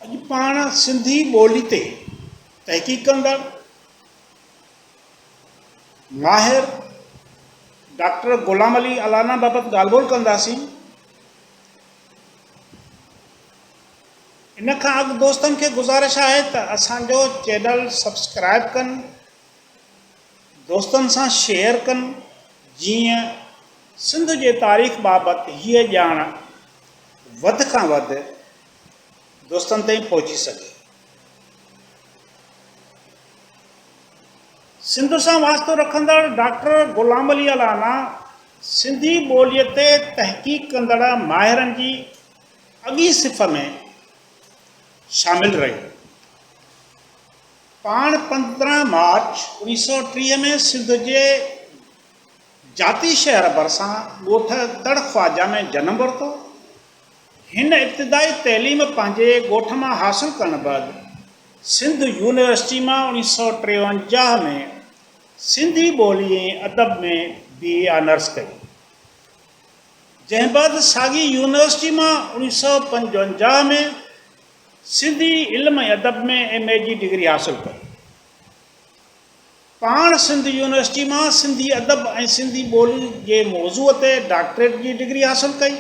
अॼु पाण सिंधी ॿोली ते तहक़ीक़ कंदड़ माहिर डॉक्टर ग़ुलाम अली अलाना बाबति ॻाल्हि ॿोल कंदासीं। इन खां अॻु दोस्तनि खे गुज़ारिश आहे त असांजो चैनल सब्सक्राइब कनि, दोस्तनि सां शेयर कनि, जीअं सिंध जे तारीख़ बाबति हीअ ॼाण वधि खां वधि दोस्तनि ताईं पहुची सघे। सिंध सां वास्तो रखंदड़ डॉक्टर ग़ुलाम अली अलाना सिंधी ॿोलीअ ते तहक़ीक़ कंदड़ माहिरनि जी अॻी सिफ़ में शामिल रहियो। पाण 15 मार्च 1930 में सिंध जे जाती शहर भरिसां ॻोठ तड़ख्वाजा में जनम वरितो। हिन इब्तिदाई तइलीम पंहिंजे ॻोठ मां हासिल करण बैदि सिंध यूनिवर्सिटी मां 1953 में सिंधी ॿोली ऐं अदब में BA ऑनर्स कई, जंहिं बैदि साॻी यूनिवर्सिटी मां 1955 में सिंधी इल्म ऐं अदब में MA जी डिग्री हासिल कई। पाण सिंध यूनिवर्सिटी मां सिंधी अदब ऐं सिंधी ॿोली जे मौज़ूअ ते डॉक्टरेट जी डिग्री हासिल कई।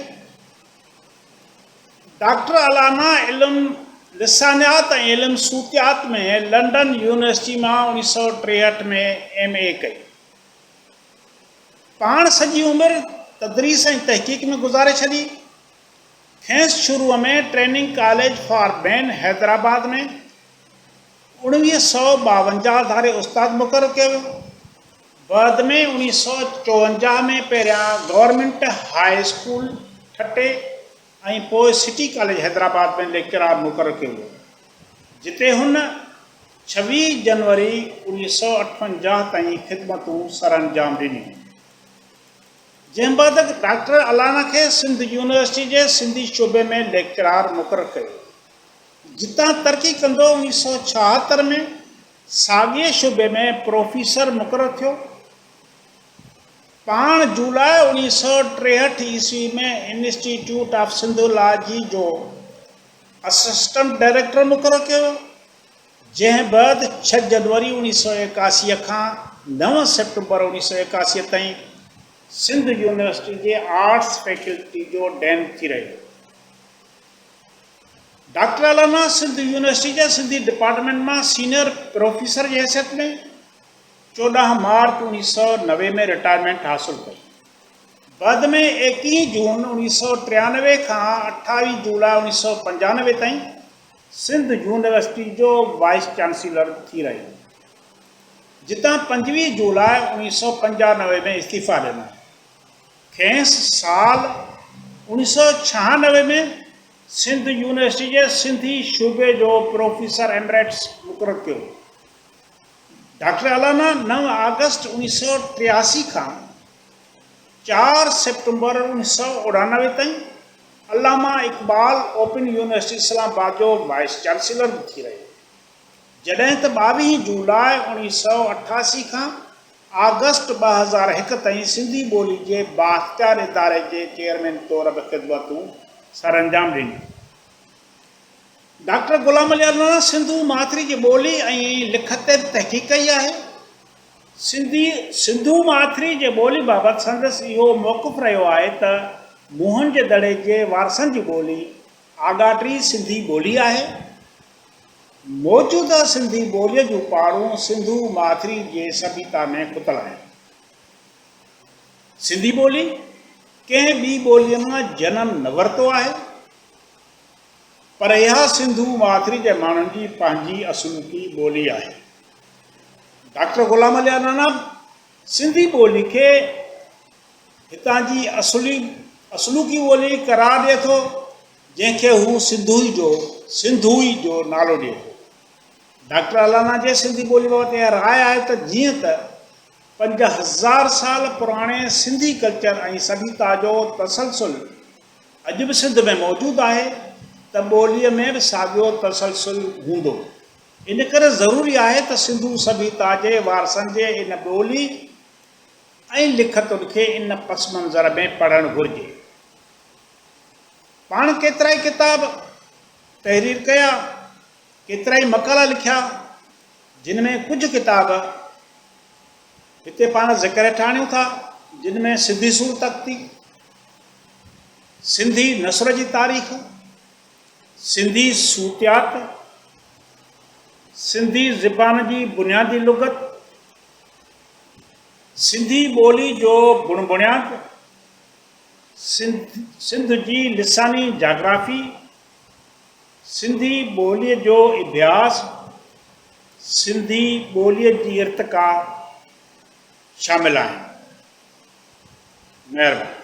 डॉक्टर अलाना इल्म लिसानियात ऐं इल्म सूतियात में लंडन यूनिवर्सिटी मां 1963 में MA कई। पाण सॼी उमिरि तदरीस ऐं तहक़ीक़ में गुज़ारे छॾी। खेसि शुरूअ में training college for man Hyderabad में 1952 धारे उस्ताद मुक़ररु कयो वियो। बाद में 1954 में पहिरियां गवर्नमेंट हाई स्कूल ठटे ऐं पोइ सिटी कॉलेज हैदराबाद में लेक्चरार मुक़ररु कयो वियो, जिते हुन 26 जनवरी 1958 ताईं ख़िदमतूं सर अंजाम ॾिनियूं। जंहिं बैदि डॉक्टर अलाना खे सिंध यूनिवर्सिटी जे सिंधी शोबे में लेक्चरार मुक़ररु कयो, जितां तरक़ी कंदो 1976 में साॻिए शोबे में प्रोफेसर मुक़ररु थियो। पाण जुलाई 1963 ईस्वी में इंस्टीट्यूट ऑफ सिंधोलॉजी जो असिस्टेंट डायरेक्टर मुक़ररु कयो, जंहिं बैदि 6 जनवरी 1981 खां 9 सेप्टेंबर 1981 ताईं सिंध यूनिवर्सिटी जे आर्ट्स फैकल्टी जो डैन थी रहियो। डॉक्टर अलाना सिंध यूनिवर्सिटी जे सिंधी डिपार्टमेंट मां सीनियर प्रोफेसर जी हैसियत में 14 मार्च 1990 में रिटायरमेंट हासिल कई। बाद में 21 जून 1993 खां 28 जुलाई 1995 ताईं सिंध यूनिवर्सिटी जो वाइस चांसलर थी रहियो, जितां 25 जुलाई 1995 में इस्तीफ़ा ॾिनो। खेसि साल 1996 में सिंध यूनिवर्सिटी जे सिंधी शोबे जो प्रोफेसर एमरेट्स मुक़ररु कयो। डॉक्टर अलाना 9 अगस्त 1983 खां 4 सेप्टेंबर 1999 ताईं अल्लामा इक़बाल ओपन यूनिवर्सिटी इस्लामाबाद जो वाइस चांसलर बि थी रहियो, जॾहिं त 22 जुलाई 1988 खां अगस्त 2001 ताईं सिंधी ॿोली जे बाख्तियार इदारे जे चेयरमैन तौर बि ख़िदमतूं सर अंजाम ॾिनियूं। डॉक्टर ग़ुलाम अली अलाना सिंधू माथिरी जी ॿोली ऐं लिखत ते तहक़ीक़ कई आहे। सिंधू माथिरी जे ॿोली बाबति संदसि इहो मौक़ुफ़ रहियो आहे त मुंहनि जे दड़े जे वारसनि जी ॿोली आगाटी सिंधी ॿोली आहे। मौजूदा सिंधी ॿोलीअ जूं पाड़ूं सिंधू माथिरी जे सभ्यता में खुतल आहिनि। सिंधी ॿोली कंहिं ॿी ॿोलीअ मां जनम न वरितो आहे, पर इहा सिंधू माथिरी जे माण्हुनि जी पंहिंजी असुलूकी ॿोली आहे। डॉक्टर ग़ुलाम अली अलाना सिंधी ॿोली खे हितां जी असुलूकी ॿोली करार ॾिए थो, जंहिंखे हू सिंधूई जो नालो ॾिए थो। डॉक्टर अलाना जे सिंधी ॿोली बाबति इहा राय आहे त जीअं त 5000 साल पुराणे सिंधी कल्चर ऐं सभ्यता जो तसलसुल अॼु बि सिंध में मौजूदु आहे, त ॿोलीअ में बि साॻियो तसलसुल हूंदो। इन करे ज़रूरी आहे त सिंधू सभ्यता जे वारसनि जे इन ॿोली ऐं लिखतुनि खे इन पस मंज़र में पढ़णु घुरिजे। पाण केतिरा ई किताब तहरीर कया, केतिरा ई मक़ाला लिखिया, जिन में कुछ किताब हिते पाण ज़िक्र ठाणियूं था, जिन में सिंधी सूर तख्ती, सिंधी नसर जी तारीख़, सिंधी सूतियात, सिंधी ज़बान जी बुनियादी लुगत, सिंधी ॿोली जो बुणबुनियाद, सिंध जी लिसानी जाग्राफ़ी, सिंधी ॿोलीअ जो इतिहास, सिंधी ॿोलीअ जी इर्तिक़ा शामिल आहिनि। महिरबानी।